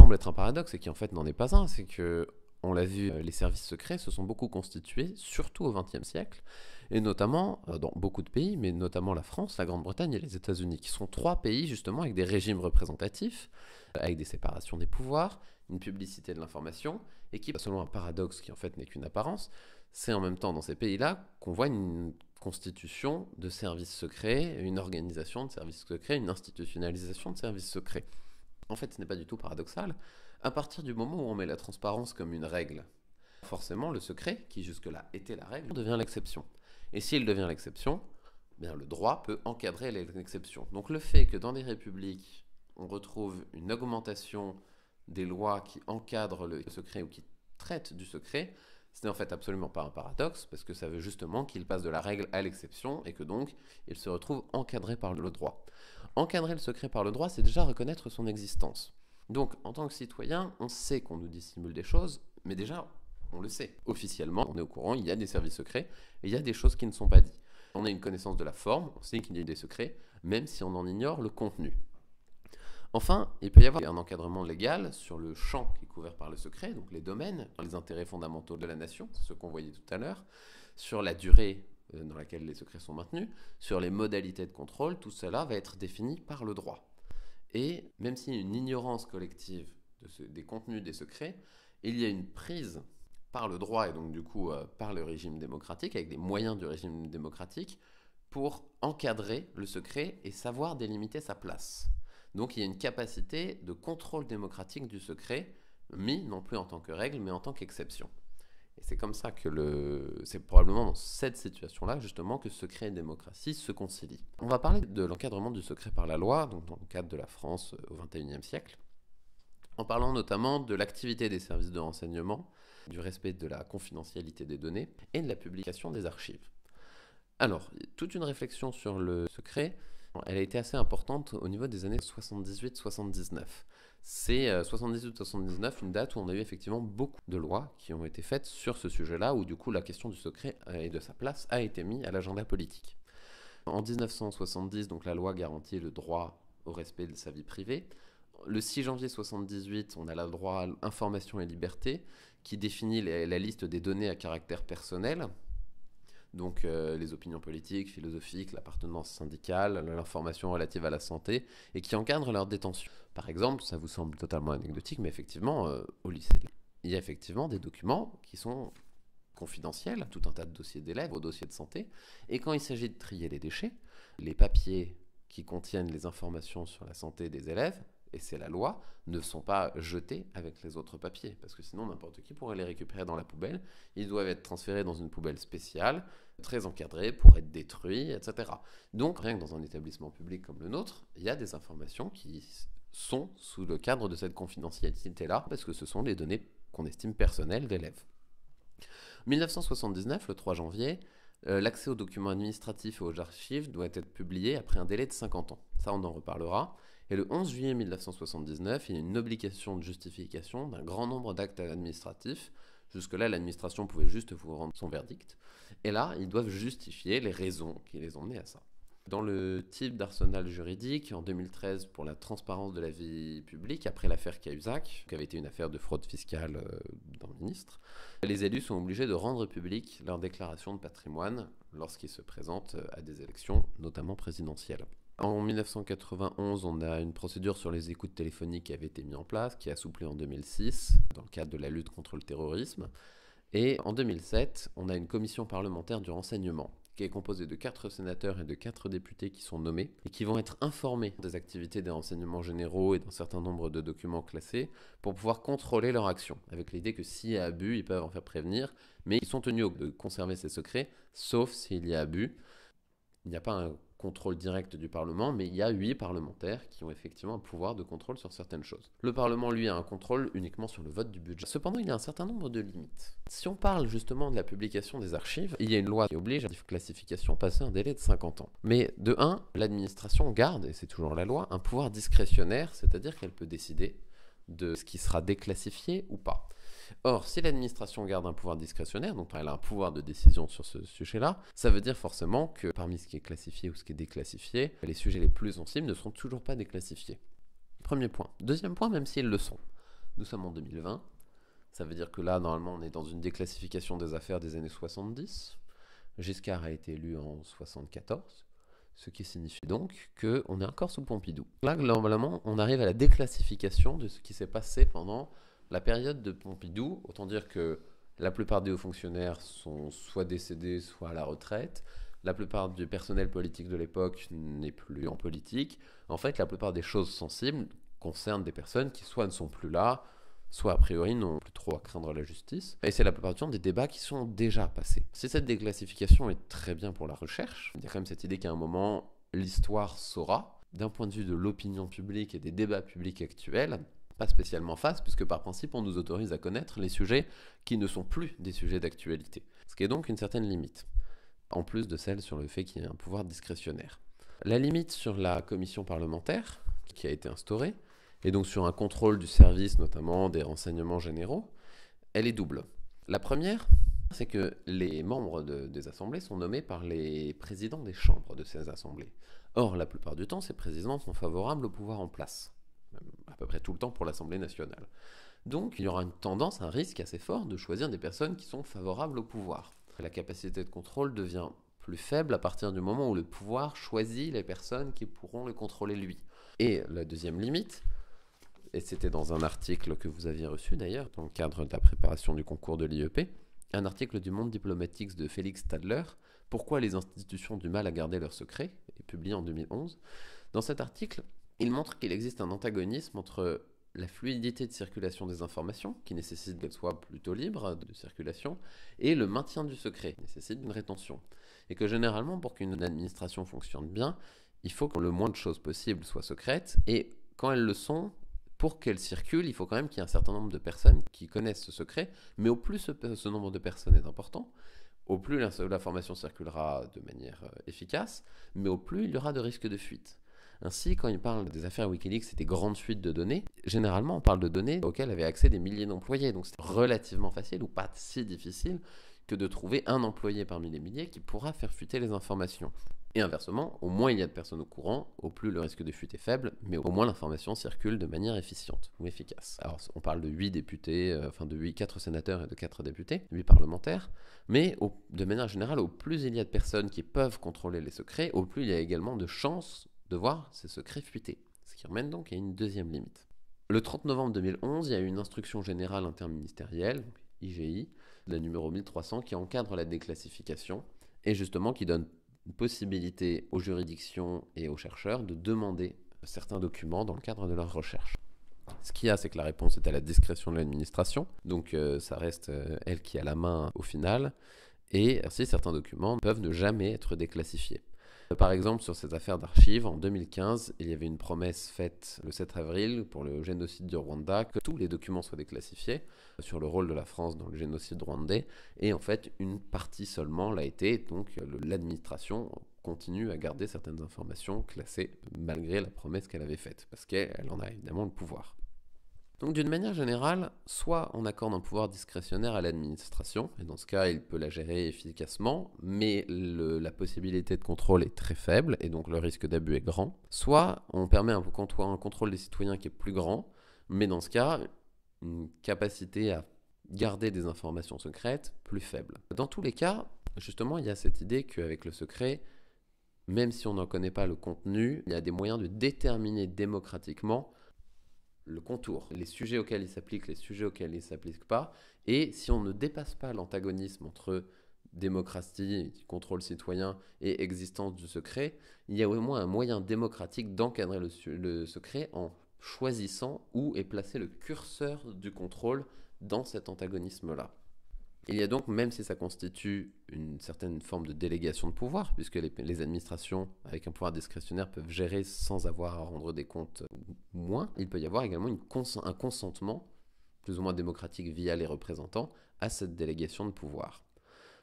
semble être un paradoxe et qui en fait n'en est pas un, c'est que, on l'a vu, les services secrets se sont beaucoup constitués, surtout au XXe siècle, et notamment dans beaucoup de pays, mais notamment la France, la Grande-Bretagne et les États-Unis, qui sont trois pays justement avec des régimes représentatifs, avec des séparations des pouvoirs, une publicité de l'information, et qui, selon un paradoxe qui en fait n'est qu'une apparence, c'est en même temps dans ces pays-là qu'on voit une constitution de services secrets, une organisation de services secrets, une institutionnalisation de services secrets. En fait, ce n'est pas du tout paradoxal. À partir du moment où on met la transparence comme une règle, forcément le secret, qui jusque-là était la règle, devient l'exception. Et s'il devient l'exception, bien le droit peut encadrer l'exception. Donc le fait que dans les républiques, on retrouve une augmentation des lois qui encadrent le secret ou qui traitent du secret, ce n'est en fait absolument pas un paradoxe, parce que ça veut justement qu'il passe de la règle à l'exception, et que donc il se retrouve encadré par le droit. Encadrer le secret par le droit, c'est déjà reconnaître son existence. Donc, en tant que citoyen, on sait qu'on nous dissimule des choses, mais déjà, on le sait. Officiellement, on est au courant, il y a des services secrets, et il y a des choses qui ne sont pas dites. On a une connaissance de la forme, on sait qu'il y a des secrets, même si on en ignore le contenu. Enfin, il peut y avoir un encadrement légal sur le champ qui est couvert par le secret, donc les domaines, les intérêts fondamentaux de la nation, c'est ce qu'on voyait tout à l'heure, sur la durée dans laquelle les secrets sont maintenus, sur les modalités de contrôle, tout cela va être défini par le droit. Et même s'il y a une ignorance collective des contenus des secrets, il y a une prise par le droit et donc du coup par le régime démocratique, avec des moyens du régime démocratique, pour encadrer le secret et savoir délimiter sa place. Donc il y a une capacité de contrôle démocratique du secret, mis non plus en tant que règle, mais en tant qu'exception. Et c'est comme ça que c'est probablement dans cette situation-là, justement, que secret et démocratie se concilient. On va parler de l'encadrement du secret par la loi, donc dans le cadre de la France au XXIe siècle, en parlant notamment de l'activité des services de renseignement, du respect de la confidentialité des données et de la publication des archives. Alors, toute une réflexion sur le secret, elle a été assez importante au niveau des années 78-79. C'est 78-79, une date où on a eu effectivement beaucoup de lois qui ont été faites sur ce sujet-là, où du coup la question du secret et de sa place a été mise à l'agenda politique. En 1970, donc la loi garantit le droit au respect de sa vie privée. Le 6 janvier 1978, on a le droit à l'information et liberté, qui définit la liste des données à caractère personnel, donc les opinions politiques, philosophiques, l'appartenance syndicale, l'information relative à la santé, et qui encadre leur détention. Par exemple, ça vous semble totalement anecdotique, mais effectivement, au lycée, il y a effectivement des documents qui sont confidentiels, tout un tas de dossiers d'élèves, aux dossiers de santé, et quand il s'agit de trier les déchets, les papiers qui contiennent les informations sur la santé des élèves, et c'est la loi, ne sont pas jetés avec les autres papiers, parce que sinon n'importe qui pourrait les récupérer dans la poubelle. Ils doivent être transférés dans une poubelle spéciale, très encadrée pour être détruits, etc. Donc rien que dans un établissement public comme le nôtre, il y a des informations qui sont sous le cadre de cette confidentialité-là, parce que ce sont les données qu'on estime personnelles d'élèves. 1979, le 3 janvier, l'accès aux documents administratifs et aux archives doit être publié après un délai de 50 ans. Ça, on en reparlera. Et le 11 juillet 1979, il y a une obligation de justification d'un grand nombre d'actes administratifs. Jusque-là, l'administration pouvait juste vous rendre son verdict. Et là, ils doivent justifier les raisons qui les ont menés à ça. Dans le type d'arsenal juridique, en 2013, pour la transparence de la vie publique, après l'affaire Cahuzac, qui avait été une affaire de fraude fiscale d'un ministre, les élus sont obligés de rendre publique leur déclaration de patrimoine lorsqu'ils se présentent à des élections, notamment présidentielles. En 1991, on a une procédure sur les écoutes téléphoniques qui avait été mise en place, qui est assouplie en 2006, dans le cadre de la lutte contre le terrorisme. Et en 2007, on a une commission parlementaire du renseignement, qui est composée de 4 sénateurs et de 4 députés qui sont nommés, et qui vont être informés des activités des renseignements généraux et d'un certain nombre de documents classés, pour pouvoir contrôler leur action, avec l'idée que s'il y a abus, ils peuvent en faire prévenir, mais ils sont tenus de conserver ces secrets, sauf s'il y a abus. Il n'y a pas un contrôle direct du Parlement, mais il y a 8 parlementaires qui ont effectivement un pouvoir de contrôle sur certaines choses. Le Parlement, lui, a un contrôle uniquement sur le vote du budget. Cependant, il y a un certain nombre de limites. Si on parle justement de la publication des archives, il y a une loi qui oblige à la classification passer un délai de 50 ans. Mais de 1, l'administration garde, et c'est toujours la loi, un pouvoir discrétionnaire, c'est-à-dire qu'elle peut décider de ce qui sera déclassifié ou pas. Or, si l'administration garde un pouvoir discrétionnaire, donc elle a un pouvoir de décision sur ce sujet-là, ça veut dire forcément que parmi ce qui est classifié ou ce qui est déclassifié, les sujets les plus sensibles ne sont toujours pas déclassifiés. Premier point. Deuxième point, même s'ils le sont. Nous sommes en 2020. Ça veut dire que là, normalement, on est dans une déclassification des affaires des années 70. Giscard a été élu en 74, ce qui signifie donc qu'on est encore sous Pompidou. Là, globalement, on arrive à la déclassification de ce qui s'est passé pendant la période de Pompidou. Autant dire que la plupart des hauts fonctionnaires sont soit décédés, soit à la retraite. La plupart du personnel politique de l'époque n'est plus en politique. En fait, la plupart des choses sensibles concernent des personnes qui soit ne sont plus là, soit a priori n'ont plus trop à craindre la justice. Et c'est la plupart du temps des débats qui sont déjà passés. Si cette déclassification est très bien pour la recherche, il y a quand même cette idée qu'à un moment, l'histoire saura, d'un point de vue de l'opinion publique et des débats publics actuels, pas spécialement face, puisque par principe, on nous autorise à connaître les sujets qui ne sont plus des sujets d'actualité. Ce qui est donc une certaine limite, en plus de celle sur le fait qu'il y ait un pouvoir discrétionnaire. La limite sur la commission parlementaire, qui a été instaurée, et donc sur un contrôle du service, notamment des renseignements généraux, elle est double. La première, c'est que les membres des assemblées sont nommés par les présidents des chambres de ces assemblées. Or, la plupart du temps, ces présidents sont favorables au pouvoir en place, même à peu près tout le temps pour l'Assemblée nationale. Donc, il y aura une tendance, un risque assez fort de choisir des personnes qui sont favorables au pouvoir. La capacité de contrôle devient plus faible à partir du moment où le pouvoir choisit les personnes qui pourront le contrôler lui. Et la deuxième limite, et c'était dans un article que vous aviez reçu d'ailleurs, dans le cadre de la préparation du concours de l'IEP, un article du Monde diplomatique de Félix Stadler, « Pourquoi les institutions ont du mal à garder leurs secrets ?» publié en 2011. Dans cet article, il montre qu'il existe un antagonisme entre la fluidité de circulation des informations, qui nécessite qu'elles soient plutôt libres de circulation, et le maintien du secret, qui nécessite une rétention. Et que généralement, pour qu'une administration fonctionne bien, il faut que le moins de choses possibles soient secrètes, et quand elles le sont, pour qu'elles circulent, il faut quand même qu'il y ait un certain nombre de personnes qui connaissent ce secret, mais au plus ce nombre de personnes est important, au plus l'information circulera de manière efficace, mais au plus il y aura de risques de fuite. Ainsi, quand il parle des affaires Wikileaks et des grandes fuites de données, généralement on parle de données auxquelles avaient accès des milliers d'employés, donc c'est relativement facile ou pas si difficile que de trouver un employé parmi les milliers qui pourra faire fuiter les informations. Et inversement, au moins il y a de personnes au courant, au plus le risque de fuite est faible, mais au moins l'information circule de manière efficiente ou efficace. Alors on parle de 8 députés, de 4 sénateurs et de 4 députés, 8 parlementaires, mais de manière générale, au plus il y a de personnes qui peuvent contrôler les secrets, au plus il y a également de chances de voir ces secrets fuiter. Ce qui ramène donc à une deuxième limite. Le 30 novembre 2011, il y a eu une instruction générale interministérielle, IGI, la numéro 1300, qui encadre la déclassification et justement qui donne une possibilité aux juridictions et aux chercheurs de demander certains documents dans le cadre de leur recherche. Ce qu'il y a, c'est que la réponse est à la discrétion de l'administration, donc ça reste elle qui a la main au final, et ainsi certains documents peuvent ne jamais être déclassifiés. Par exemple, sur cette affaire d'archives, en 2015, il y avait une promesse faite le 7 avril pour le génocide du Rwanda, que tous les documents soient déclassifiés sur le rôle de la France dans le génocide rwandais, et en fait, une partie seulement l'a été, donc l'administration continue à garder certaines informations classées malgré la promesse qu'elle avait faite, parce qu'elle en a évidemment le pouvoir. Donc d'une manière générale, soit on accorde un pouvoir discrétionnaire à l'administration, et dans ce cas il peut la gérer efficacement, mais la possibilité de contrôle est très faible, et donc le risque d'abus est grand, soit on permet un contrôle des citoyens qui est plus grand, mais dans ce cas, une capacité à garder des informations secrètes plus faible. Dans tous les cas, justement, il y a cette idée qu'avec le secret, même si on n'en connaît pas le contenu, il y a des moyens de déterminer démocratiquement le contour, les sujets auxquels il s'applique, les sujets auxquels il ne s'applique pas, et si on ne dépasse pas l'antagonisme entre démocratie, contrôle citoyen et existence du secret, il y a au moins un moyen démocratique d'encadrer le secret en choisissant où est placé le curseur du contrôle dans cet antagonisme-là. Il y a donc, même si ça constitue une certaine forme de délégation de pouvoir, puisque les administrations, avec un pouvoir discrétionnaire, peuvent gérer sans avoir à rendre des comptes moins, il peut y avoir également un consentement, plus ou moins démocratique via les représentants, à cette délégation de pouvoir.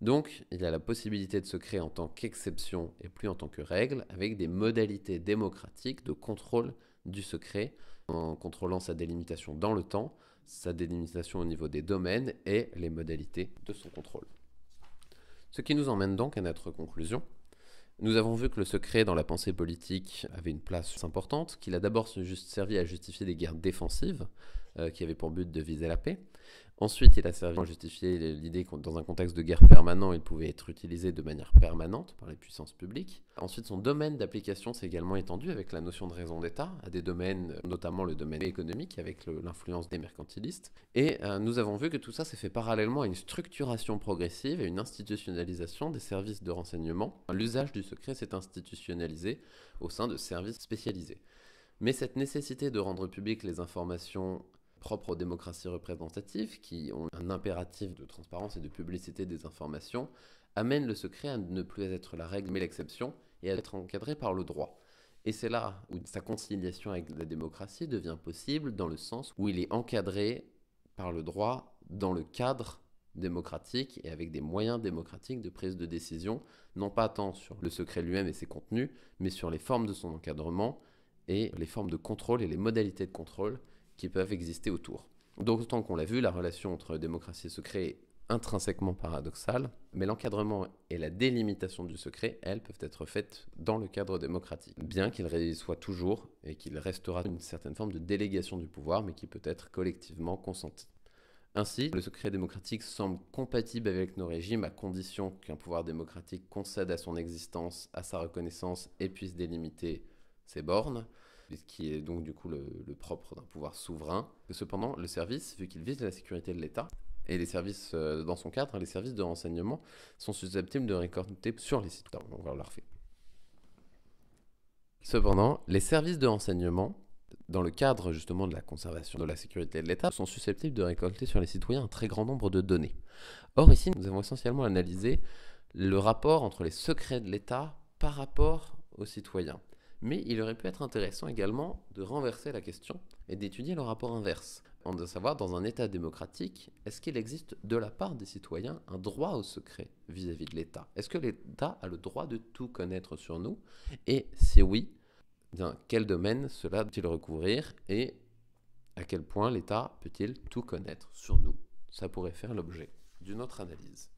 Donc, il y a la possibilité de se créer en tant qu'exception et plus en tant que règle, avec des modalités démocratiques de contrôle du secret, en contrôlant sa délimitation dans le temps, sa délimitation au niveau des domaines et les modalités de son contrôle. Ce qui nous emmène donc à notre conclusion. Nous avons vu que le secret dans la pensée politique avait une place importante, qu'il a d'abord servi à justifier des guerres défensives, qui avait pour but de viser la paix. Ensuite, il a servi à justifier l'idée que dans un contexte de guerre permanent, il pouvait être utilisé de manière permanente par les puissances publiques. Ensuite, son domaine d'application s'est également étendu avec la notion de raison d'État à des domaines, notamment le domaine économique avec l'influence des mercantilistes. Et nous avons vu que tout ça s'est fait parallèlement à une structuration progressive et une institutionnalisation des services de renseignement. L'usage du secret s'est institutionnalisé au sein de services spécialisés. Mais cette nécessité de rendre publiques les informations propres aux démocraties représentatives, qui ont un impératif de transparence et de publicité des informations, amène le secret à ne plus être la règle mais l'exception et à être encadré par le droit. Et c'est là où sa conciliation avec la démocratie devient possible, dans le sens où il est encadré par le droit dans le cadre démocratique et avec des moyens démocratiques de prise de décision, non pas tant sur le secret lui-même et ses contenus, mais sur les formes de son encadrement et les formes de contrôle et les modalités de contrôle qui peuvent exister autour. D'autant qu'on l'a vu, la relation entre démocratie et secret est intrinsèquement paradoxale, mais l'encadrement et la délimitation du secret, elles, peuvent être faites dans le cadre démocratique, bien qu'il soit toujours et qu'il restera une certaine forme de délégation du pouvoir, mais qui peut être collectivement consenti. Ainsi, le secret démocratique semble compatible avec nos régimes à condition qu'un pouvoir démocratique concède à son existence, à sa reconnaissance et puisse délimiter ses bornes, ce qui est donc du coup le propre d'un pouvoir souverain. Cependant, le service, vu qu'il vise la sécurité de l'État, et les services, dans son cadre, les services de renseignement sont susceptibles de récolter sur les sites. On va le refaire. Cependant, les services de renseignement, dans le cadre justement de la conservation de la sécurité de l'État, sont susceptibles de récolter sur les citoyens un très grand nombre de données. Or ici, nous avons essentiellement analysé le rapport entre les secrets de l'État par rapport aux citoyens. Mais il aurait pu être intéressant également de renverser la question et d'étudier le rapport inverse. De savoir, dans un État démocratique, est-ce qu'il existe de la part des citoyens un droit au secret vis-à-vis de l'État? Est-ce que l'État a le droit de tout connaître sur nous? Et si oui, bien, quel domaine cela doit-il recouvrir? Et à quel point l'État peut-il tout connaître sur nous? Ça pourrait faire l'objet d'une autre analyse.